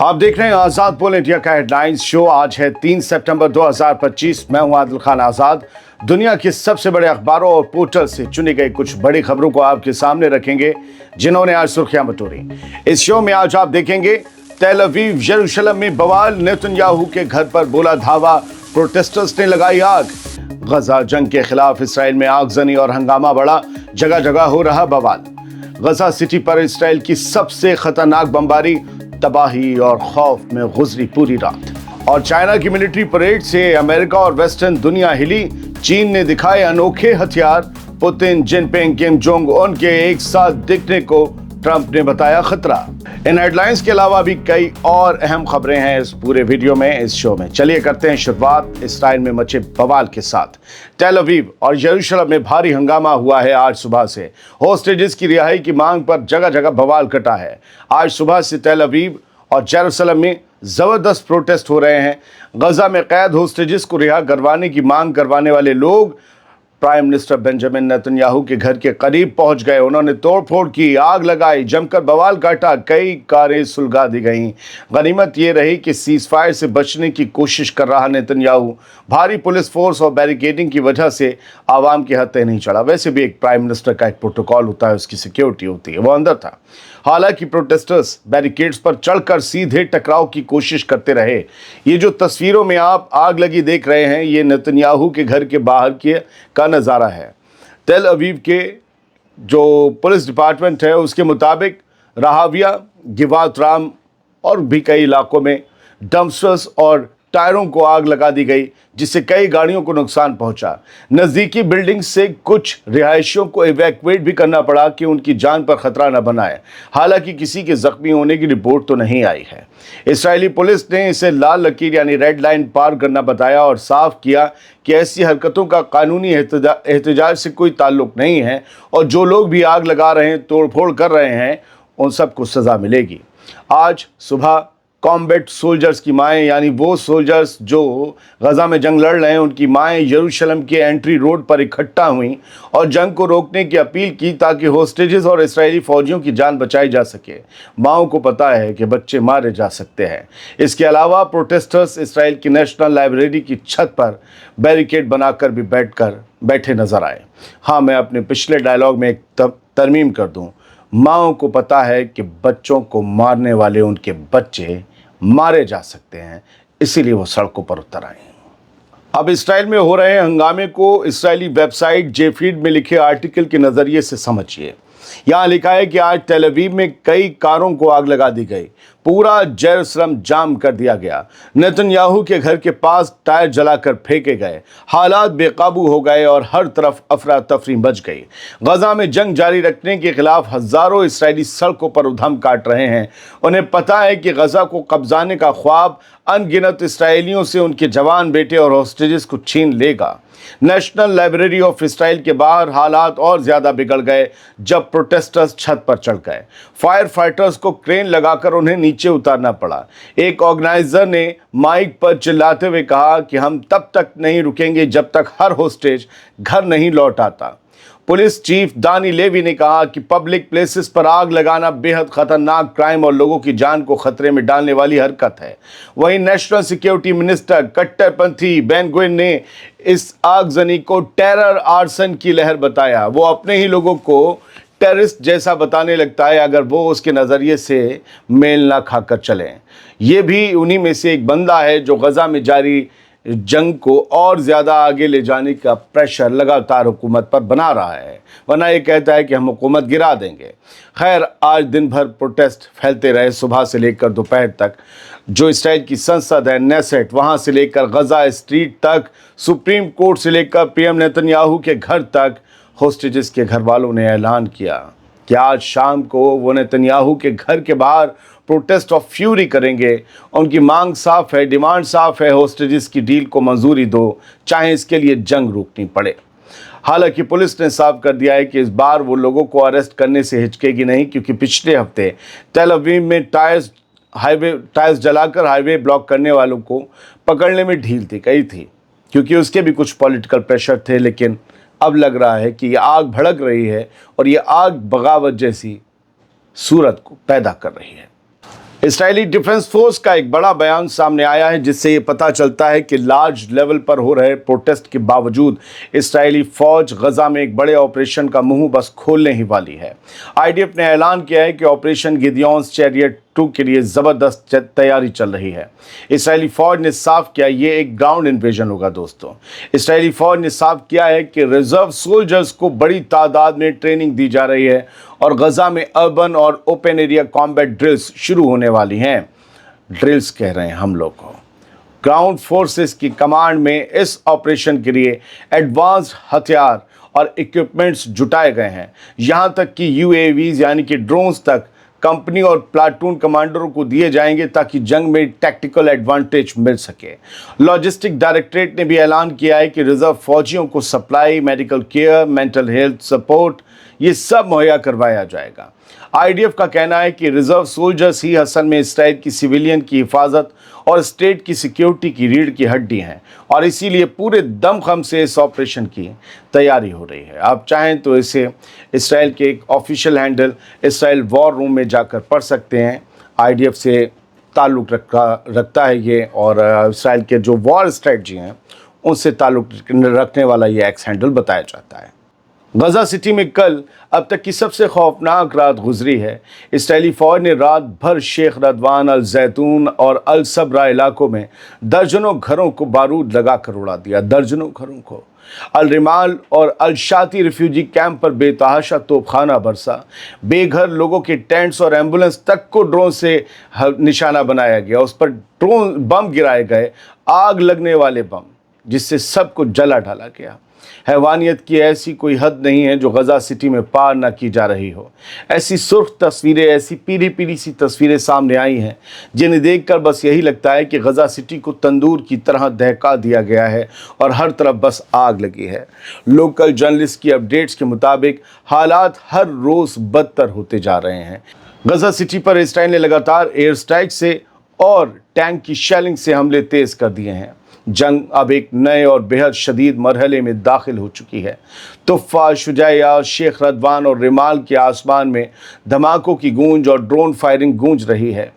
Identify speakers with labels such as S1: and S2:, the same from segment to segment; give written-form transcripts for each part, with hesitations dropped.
S1: आप देख रहे हैं आजाद बोल इंडिया का हेडलाइंस शो। आज है 3 सितंबर 2025। मैं हूं आदिल खान आजाद। दुनिया के सबसे बड़े अखबारों और पोर्टल से चुनी गई कुछ बड़ी खबरों को आपके सामने रखेंगे, जिन्होंने आज सुर्खियां बटोरी। इस शो में आज आप देखेंगे तेल अवीव यरूशलेम में बवाल, नेतन्याहू के घर पर बोला धावा, प्रोटेस्टर्स ने लगाई आग। गजा जंग के खिलाफ इसराइल में आगजनी और हंगामा बढ़ा, जगह जगह हो रहा बवाल। गजा सिटी पर इसराइल की सबसे खतरनाक बमबारी, तबाही और खौफ में गुजरी पूरी रात। और चाइना की मिलिट्री परेड से अमेरिका और वेस्टर्न दुनिया हिली। चीन ने दिखाए अनोखे हथियार, Putin, Jinping, Kim Jong Un के एक साथ दिखने को ट्रंप ने बताया खतरा। इन हेडलाइंस के अलावा भी कई और अहम खबरें हैं इस पूरे वीडियो में, इस शो में। चलिए करते हैं शुरुआत इसराइल में मचे बवाल के साथ। तेल अवीव और यरूशलेम में भारी हंगामा हुआ है। आज सुबह से होस्टेजेस की रिहाई की मांग पर जगह जगह बवाल कटा है। आज सुबह से तेल अवीव और यरूशलेम में जबरदस्त प्रोटेस्ट हो रहे हैं। गजा में कैद होस्टेजेस को रिहा करवाने की मांग करवाने वाले लोग प्राइम मिनिस्टर बेंजामिन नेतन्याहू के घर के करीब पहुंच गए। उन्होंने तोड़फोड़ की, आग लगाई, जमकर बवाल काटा, कई कारें सुलगा दी गईं। गनीमत ये रही कि सीज फायर से बचने की कोशिश कर रहा नेतन्याहू भारी पुलिस फोर्स और बैरिकेडिंग की वजह से आवाम के हत्थे नहीं चढ़ा। वैसे भी एक प्राइम मिनिस्टर का एक प्रोटोकॉल होता है, उसकी सिक्योरिटी होती है, वो अंदर था। हालांकि प्रोटेस्टर्स बैरिकेड्स पर चढ़कर सीधे टकराव की कोशिश करते रहे। ये जो तस्वीरों में आप आग लगी देख रहे हैं, ये नेतन्याहू के घर के बाहर का नज़ारा है। तेल अवीव के जो पुलिस डिपार्टमेंट है उसके मुताबिक रहाविया, गिवात राम और भी कई इलाकों में डंपस्टर्स और टायरों को आग लगा दी गई, जिससे कई गाड़ियों को नुकसान पहुंचा। नज़दीकी बिल्डिंग से कुछ रिहायशियों को इवैक्यूएट भी करना पड़ा कि उनकी जान पर खतरा न बनाए। हालांकि किसी के जख्मी होने की रिपोर्ट तो नहीं आई है। इस्राएली पुलिस ने इसे लाल लकीर यानी रेड लाइन पार करना बताया और साफ किया कि ऐसी हरकतों का कानूनी एहतजाज से कोई ताल्लुक नहीं है और जो लोग भी आग लगा रहे हैं, तोड़फोड़ कर रहे हैं, उन सबको सज़ा मिलेगी। आज सुबह कॉम्बैट सोल्जर्स की माएँ, यानी वो सोल्जर्स जो गजा में जंग लड़ रहे हैं, उनकी माएँ यरूशलेम के एंट्री रोड पर इकट्ठा हुईं और जंग को रोकने की अपील की ताकि होस्टेजेस और इस्राएली फौजियों की जान बचाई जा सके। माओं को पता है कि बच्चे मारे जा सकते हैं। इसके अलावा प्रोटेस्टर्स इसराइल की नेशनल लाइब्रेरी की छत पर बैरिकेड बनाकर भी बैठे नजर आए। हाँ, मैं अपने पिछले डायलॉग में एक तरमीम कर दूँ। माओं को पता है कि बच्चों को मारने वाले उनके बच्चे मारे जा सकते हैं, इसीलिए वो सड़कों पर उतर आए हैं। अब इसराइल में हो रहे हंगामे को इस्राएली वेबसाइट जेफीड में लिखे आर्टिकल के नज़रिए से समझिए। यहाँ लिखा है कि आज तेल अवीव में कई कारों को आग लगा दी गई, पूरा यरूशलेम जाम कर दिया गया। नेतन्याहू के घर के पास टायर जलाकर फेंके गए, हालात बेकाबू हो गए और हर तरफ अफरा तफरी मच गई। गजा में जंग जारी रखने के खिलाफ हजारों इसराइली सड़कों पर उधम काट रहे हैं। उन्हें पता है कि गजा को कब्जाने का ख्वाब अनगिनत इसराइलियों से उनके जवान बेटे और हॉस्टेजेस को छीन लेगा। नेशनल लाइब्रेरी ऑफ इसराइल के बाहर हालात और ज्यादा बिगड़ गए जब प्रोटेस्टर्स छत पर चढ़ गए। फायर फाइटर्स को क्रेन लगाकर उन्हें नीचे उतारना पड़ा। एक ऑर्गेनाइजर ने माइक पर चिल्लाते हुए कहा कि हम तब तक नहीं रुकेंगे जब तक हर होस्टेज घर नहीं लौट आता। पुलिस चीफ दानी लेवी ने कहा कि पब्लिक प्लेसेस पर आग लगाना बेहद खतरनाक क्राइम और लोगों की जान को खतरे में डालने वाली हरकत है। वहीं नेशनल सिक्योरिटी मिनिस्टर कट्टरपंथी बेन गुविन ने इस आगजनी को टेरर आर्सन की लहर बताया। वो अपने ही लोगों को टेररिस्ट जैसा बताने लगता है अगर वो उसके नज़रिए से मेल ना खाकर चलें। ये भी उन्हीं में से एक बंदा है जो गजा में जारी जंग को और ज़्यादा आगे ले जाने का प्रेशर लगातार हुकूमत पर बना रहा है, वरना ये कहता है कि हम हुकूमत गिरा देंगे। खैर, आज दिन भर प्रोटेस्ट फैलते रहे, सुबह से लेकर दोपहर तक। जो इसराइल की संसद है नेसेट, वहाँ से लेकर गजा स्ट्रीट तक, सुप्रीम कोर्ट से लेकर पीएम नेतन्याहू के घर तक, होस्टेजेस के घर वालों ने ऐलान किया कि आज शाम को वो नेतन्याहू के घर के बाहर प्रोटेस्ट ऑफ फ्यूरी करेंगे। उनकी मांग साफ है, डिमांड साफ है, होस्टेजेस की डील को मंजूरी दो, चाहे इसके लिए जंग रोकनी पड़े। हालांकि पुलिस ने साफ कर दिया है कि इस बार वो लोगों को अरेस्ट करने से हिचकेगी नहीं, क्योंकि पिछले हफ्ते तेल अवीव में टायर्स जलाकर हाईवे ब्लॉक करने वालों को पकड़ने में ढील गई थी, क्योंकि उसके भी कुछ पॉलिटिकल प्रेशर थे। लेकिन अब लग रहा है कि ये आग भड़क रही है और ये आग बगावत जैसी सूरत को पैदा कर रही है। इसराइली डिफेंस फोर्स का एक बड़ा बयान सामने आया है जिससे ये पता चलता है कि लार्ज लेवल पर हो रहे प्रोटेस्ट के बावजूद इसराइली फौज गजा में एक बड़े ऑपरेशन का मुंह बस खोलने ही वाली है। आईडीएफ ने ऐलान किया है कि ऑपरेशन गिदियोन्स चैरियट 2 के लिए ज़बरदस्त तैयारी चल रही है। इसराइली फौज ने साफ किया ये एक ग्राउंड इन्वेजन होगा दोस्तों। इसराइली फौज ने साफ किया है कि रिजर्व सोल्जर्स को बड़ी तादाद में ट्रेनिंग दी जा रही है और गजा में अर्बन और ओपन एरिया कॉम्बैट ड्रिल्स शुरू होने वाली हैं। ड्रिल्स कह रहे हैं हम लोग को। ग्राउंड फोर्सेस की कमांड में इस ऑपरेशन के लिए एडवांस्ड हथियार और इक्विपमेंट्स जुटाए गए हैं। यहाँ तक कि यूएवीज यानी कि ड्रोन्स तक कंपनी और प्लाटून कमांडरों को दिए जाएंगे ताकि जंग में टैक्टिकल एडवांटेज मिल सके। लॉजिस्टिक डायरेक्टरेट ने भी ऐलान किया है कि रिजर्व फौजियों को supply, medical care, mental health support ये सब मुहैया करवाया जाएगा। आईडीएफ का कहना है कि रिजर्व सोल्जर्स ही असल में इसराइल की सिविलियन की हिफाजत और स्टेट की सिक्योरिटी की रीढ़ की हड्डी हैं और इसीलिए पूरे दमखम से इस ऑपरेशन की तैयारी हो रही है। आप चाहें तो इसे इसराइल के एक official handle Israel war room में जाकर पढ़ सकते हैं। आईडीएफ से ताल्लुक़ रखता है ये और इसराइल के जो वॉर स्ट्रेटजी हैं उनसे ताल्लुक़ रखने वाला ये एक्स हैंडल बताया जाता है। गजा सिटी में कल अब तक की सबसे खौफनाक रात गुजरी है। इसराइली फौज ने रात भर शेख रदवान, अल जैतून और अल सबरा इलाकों में दर्जनों घरों को बारूद लगाकर उड़ा दिया। दर्जनों घरों को अल रिमाल और अल शाती रिफ्यूजी कैंप पर बेतहाशा तोपखाना बरसा। बेघर लोगों के टेंट्स और एम्बुलेंस तक को ड्रोन से निशाना बनाया गया। उस पर ड्रोन बम गिराए गए, आग लगने वाले बम, जिससे सबको जला डाला गया। हैवानियत की ऐसी कोई हद नहीं है जो गजा सिटी में पार ना की जा रही हो। ऐसी सुर्ख तस्वीरें, ऐसी पीली पीली सी तस्वीरें सामने आई हैं जिन्हें देखकर बस यही लगता है कि गजा सिटी को तंदूर की तरह दहका दिया गया है और हर तरफ बस आग लगी है। लोकल जर्नलिस्ट की अपडेट्स के मुताबिक हालात हर रोज़ बदतर होते जा रहे हैं। गजा सिटी पर इसराइल ने लगातार एयर स्ट्राइक से और टैंक की शेलिंग से हमले तेज कर दिए हैं। जंग अब एक नए और बेहद शदीद मरहले में दाखिल हो चुकी है। तुफ़ा, शुजाइया, शेख रदवान और रिमाल के आसमान में धमाकों की गूंज और ड्रोन फायरिंग गूंज रही है।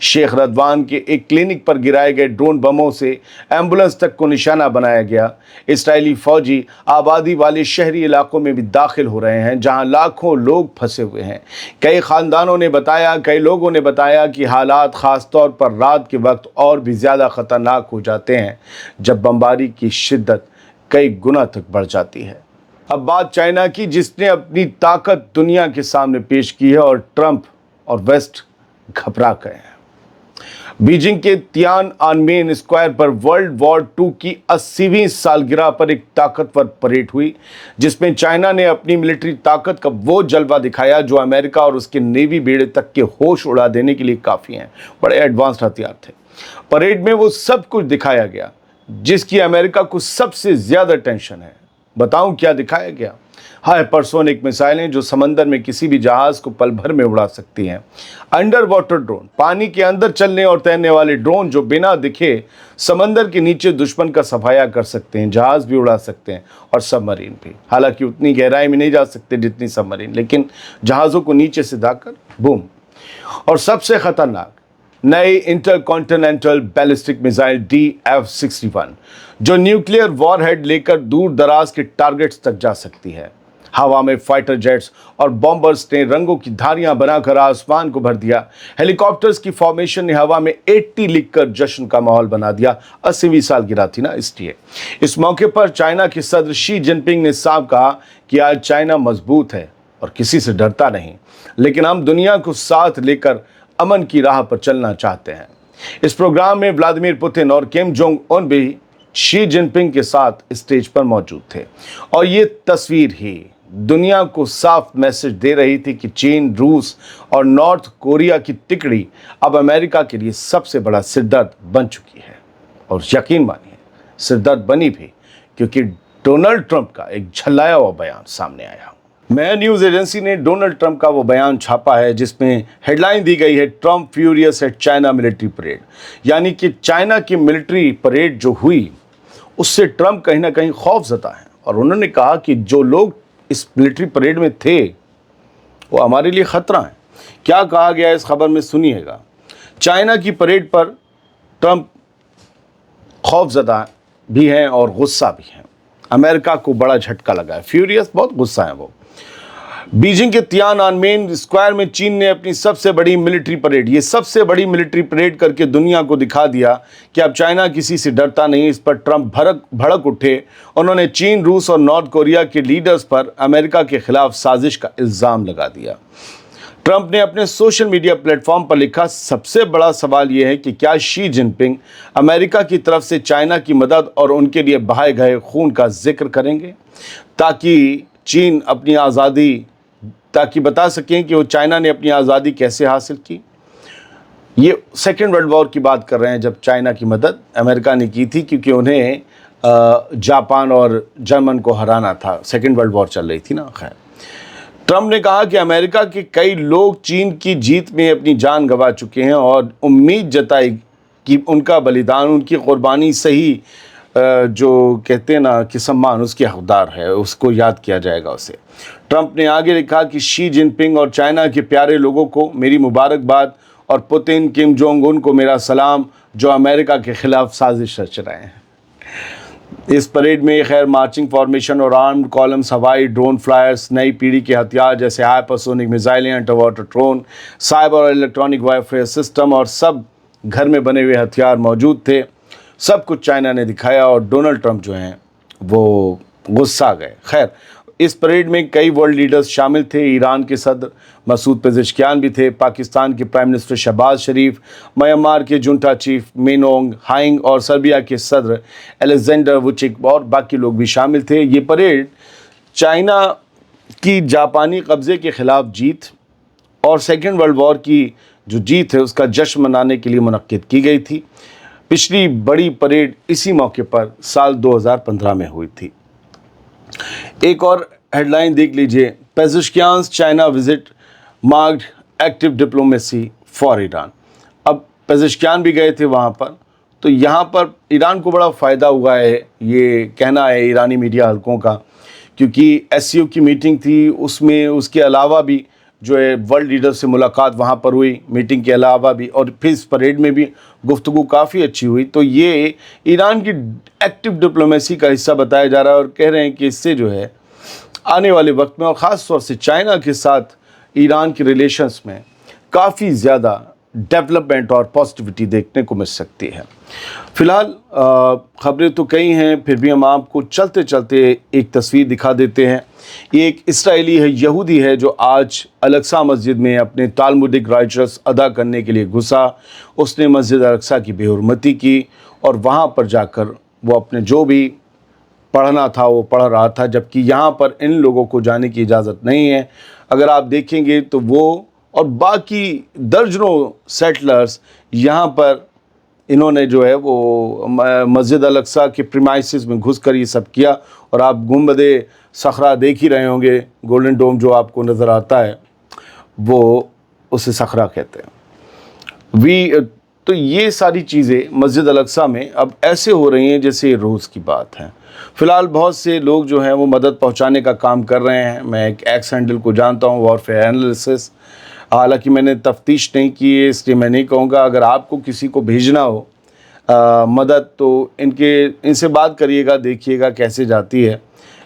S1: शेख रदवान के एक क्लिनिक पर गिराए गए ड्रोन बमों से एम्बुलेंस तक को निशाना बनाया गया। इसराइली फौजी आबादी वाले शहरी इलाकों में भी दाखिल हो रहे हैं जहां लाखों लोग फंसे हुए हैं। कई लोगों ने बताया कि हालात ख़ास तौर पर रात के वक्त और भी ज़्यादा ख़तरनाक हो जाते हैं जब बमबारी की शिद्दत कई गुना तक बढ़ जाती है। अब बात चाइना की, जिसने अपनी ताकत दुनिया के सामने पेश की है और ट्रंप और वेस्ट घबरा गए हैं। बीजिंग के तियानअनमेन स्क्वायर पर वर्ल्ड वॉर 2 की 80वीं सालगिरह पर एक ताकतवर परेड हुई जिसमें चाइना ने अपनी मिलिट्री ताकत का वो जलवा दिखाया जो अमेरिका और उसके नेवी बेड़े तक के होश उड़ा देने के लिए काफ़ी हैं। बड़े एडवांस्ड हथियार थे। परेड में वो सब कुछ दिखाया गया जिसकी अमेरिका को सबसे ज़्यादा टेंशन है। बताऊं क्या दिखाया गया? हाइपरसोनिक मिसाइलें जो समंदर में किसी भी जहाज को पल भर में उड़ा सकती हैं। अंडर वाटर ड्रोन, पानी के अंदर चलने और तैरने वाले ड्रोन जो बिना दिखे समंदर के नीचे दुश्मन का सफाया कर सकते हैं, जहाज भी उड़ा सकते हैं और सबमरीन भी। हालांकि उतनी गहराई में नहीं जा सकते जितनी सबमरीन, लेकिन जहाज़ों को नीचे से दाकर बूम। और सबसे खतरनाक नई इंटरकॉन्टिनेंटल बैलिस्टिक मिसाइल DF-61 जो न्यूक्लियर वॉरहेड लेकर दूर दराज के टारगेट्स तक जा सकती है। हवा में फाइटर जेट्स और बॉम्बर्स ने रंगों की धारियां बनाकर आसमान को भर दिया। हेलीकॉप्टर्स की फॉर्मेशन ने हवा में 80 लिखकर जश्न का माहौल बना दिया। 80वीं सालगिरह थी ना, इसलिए इस मौके पर चाइना के सदर शी जिनपिंग ने साफ कहा कि आज चाइना मजबूत है और किसी से डरता नहीं, लेकिन हम दुनिया को साथ लेकर अमन की राह पर चलना चाहते हैं। इस प्रोग्राम में व्लादिमीर पुतिन और किम जोंग उन भी शी जिनपिंग के साथ स्टेज पर मौजूद थे और ये तस्वीर ही दुनिया को साफ मैसेज दे रही थी कि चीन, रूस और नॉर्थ कोरिया की तिकड़ी अब अमेरिका के लिए सबसे बड़ा सिरदर्द बन चुकी है। और यकीन मानिए सिरदर्द बनी भी, क्योंकि डोनाल्ड ट्रंप का एक झल्लाया हुआ बयान सामने आया। मैं न्यूज़ एजेंसी ने डोनाल्ड ट्रंप का वो बयान छापा है जिसमें हेडलाइन दी गई है Trump furious at China military parade, यानी कि चाइना की मिलिट्री परेड जो हुई उससे ट्रंप कहीं ना कहीं खौफजदा है। और उन्होंने कहा कि जो लोग इस मिलिट्री परेड में थे वो हमारे लिए ख़तरा है। क्या कहा गया इस खबर में सुनिएगा। चाइना की परेड पर ट्रंप खौफजदा भी हैं और गुस्सा भी हैं। अमेरिका को बड़ा झटका लगा है, फ्यूरियस, बहुत गुस्सा है वो। बीजिंग के तियाननमेन स्क्वायर में चीन ने अपनी सबसे बड़ी मिलिट्री परेड, ये सबसे बड़ी मिलिट्री परेड करके दुनिया को दिखा दिया कि अब चाइना किसी से डरता नहीं। इस पर ट्रंप भड़क उठे। उन्होंने चीन, रूस और नॉर्थ कोरिया के लीडर्स पर अमेरिका के खिलाफ साजिश का इल्ज़ाम लगा दिया। ट्रंप ने अपने सोशल मीडिया प्लेटफॉर्म पर लिखा, सबसे बड़ा सवाल यह है कि क्या शी जिनपिंग अमेरिका की तरफ से चाइना की मदद और उनके लिए बहाए गए खून का जिक्र करेंगे ताकि चीन अपनी आज़ादी, ताकि बता सकें कि वो चाइना ने अपनी आज़ादी कैसे हासिल की। ये सेकेंड वर्ल्ड वॉर की बात कर रहे हैं, जब चाइना की मदद अमेरिका ने की थी क्योंकि उन्हें जापान और जर्मन को हराना था, सेकेंड वर्ल्ड वॉर चल रही थी ना। खैर, ट्रंप ने कहा कि अमेरिका के कई लोग चीन की जीत में अपनी जान गंवा चुके हैं और उम्मीद जताई कि उनका बलिदान, उनकी कुर्बानी सही जो कहते हैं ना कि सम्मान उसके हकदार है, उसको याद किया जाएगा उसे। ट्रंप ने आगे लिखा कि शी जिनपिंग और चाइना के प्यारे लोगों को मेरी मुबारकबाद और पुतिन, किम जोंग उन को मेरा सलाम, जो अमेरिका के खिलाफ साजिश रच रहे हैं। इस परेड में खैर मार्चिंग फॉर्मेशन और आर्म्ड कॉलम्स, हवाई ड्रोन फ्लायर्स, नई पीढ़ी के हथियार जैसे हाइपरसोनिक मिसाइलें, अंडर वाटर ड्रोन, साइबर और इलेक्ट्रॉनिक वारफेयर सिस्टम और सब घर में बने हुए हथियार मौजूद थे। सब कुछ चाइना ने दिखाया और डोनाल्ड ट्रंप जो हैं वो गुस्सा गए। खैर, इस परेड में कई वर्ल्ड लीडर्स शामिल थे। ईरान के सदर मसूद पेज़ेश्कियान भी थे, पाकिस्तान के प्राइम मिनिस्टर शहबाज शरीफ, म्यांमार के जुंटा चीफ मिन ऑंग हाइंग और सर्बिया के सदर अलेक्जेंडर वुचिक और बाकी लोग भी शामिल थे। ये परेड चाइना की जापानी कब्ज़े के ख़िलाफ़ जीत और सेकेंड वर्ल्ड वॉर की जो जीत है उसका जश्न मनाने के लिए मुनक्किद की गई थी। पिछली बड़ी परेड इसी मौके पर साल 2015 में हुई थी। एक और हेडलाइन देख लीजिए, Pezeshkian's China visit marked active diplomacy for Iran. अब पेज़ेश्कियान भी गए थे वहाँ पर, तो यहाँ पर ईरान को बड़ा फ़ायदा हुआ है, ये कहना है ईरानी मीडिया हलकों का, क्योंकि SCO की मीटिंग थी, उसमें उसके अलावा भी जो है वर्ल्ड लीडर से मुलाकात वहाँ पर हुई, मीटिंग के अलावा भी, और फिर इस परेड में भी गुफ्तगू काफ़ी अच्छी हुई। तो ये ईरान की एक्टिव डिप्लोमेसी का हिस्सा बताया जा रहा है और कह रहे हैं कि इससे जो है आने वाले वक्त में और ख़ास तौर से चाइना के साथ ईरान के रिलेशंस में काफ़ी ज़्यादा डेवलपमेंट और पॉजिटिविटी देखने को मिल सकती है। फ़िलहाल ख़बरें तो कई हैं, फिर भी हम आपको चलते चलते एक तस्वीर दिखा देते हैं। ये एक इसराइली है, यहूदी है, जो आज अल-अक्सा मस्जिद में अपने तालमुदिक राइट्स अदा करने के लिए घुसा। उसने मस्जिद अल-अक्सा की बेहुरमती की और वहाँ पर जाकर वो अपने जो भी पढ़ना था वो पढ़ रहा था, जबकि यहाँ पर इन लोगों को जाने की इजाज़त नहीं है। अगर आप देखेंगे तो वो और बाकी दर्जनों सेटलर्स यहाँ पर इन्होंने जो है वो मस्जिद अल-अक्सा के प्रीमाइसेस में घुसकर ये सब किया। और आप गुंबदे सखरा देख ही रहे होंगे, गोल्डन डोम जो आपको नज़र आता है वो उसे सखरा कहते हैं। तो ये सारी चीज़ें मस्जिद अल-अक्सा में अब ऐसे हो रही हैं जैसे रोज़ की बात है। फ़िलहाल बहुत से लोग जो हैं वो मदद पहुंचाने का काम कर रहे हैं। मैं एक एक्स हैंडल को जानता हूं, वॉरफेयर एनालिसिस, हालांकि मैंने तफ्तीश नहीं की है इसलिए मैं नहीं कहूँगा। अगर आपको किसी को भेजना हो मदद तो इनसे बात करिएगा, देखिएगा कैसे जाती है।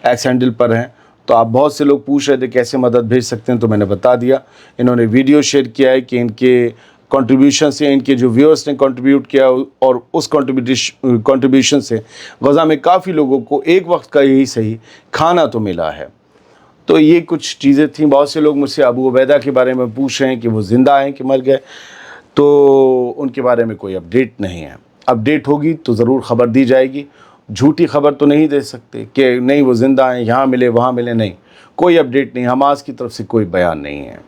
S1: एक्स हैंडल पर हैं तो आप बहुत से लोग पूछ रहे थे कैसे मदद भेज सकते हैं, तो मैंने बता दिया। इन्होंने वीडियो शेयर किया है कि इनके कंट्रीब्यूशन से, इनके जो व्यूअर्स ने कंट्रीब्यूट किया और उस कंट्रीब्यूशन से गज़ा में काफ़ी लोगों को एक वक्त का यही सही खाना तो मिला है। तो ये कुछ चीज़ें थीं। बहुत से लोग मुझसे अबू उबैदा के बारे में पूछ रहे हैं कि वो ज़िंदा हैं कि मर गए, तो उनके बारे में कोई अपडेट नहीं है। अपडेट होगी तो ज़रूर ख़बर दी जाएगी। झूठी खबर तो नहीं दे सकते कि नहीं वो ज़िंदा हैं, यहाँ मिले वहाँ मिले, नहीं, कोई अपडेट नहीं। हमास की तरफ से कोई बयान नहीं है।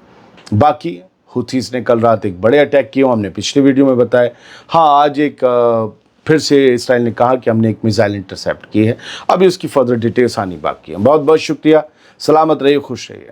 S1: बाकी हुथीस ने कल रात एक बड़े अटैक किए, हमने पिछले वीडियो में बताया। हाँ, आज एक फिर से इसराइल ने कहा कि हमने एक मिसाइल इंटरसेप्ट की है। अभी उसकी फर्दर डिटेल्स आनी बाकी है। बहुत बहुत शुक्रिया। सलामत रहिए, खुश रहिए।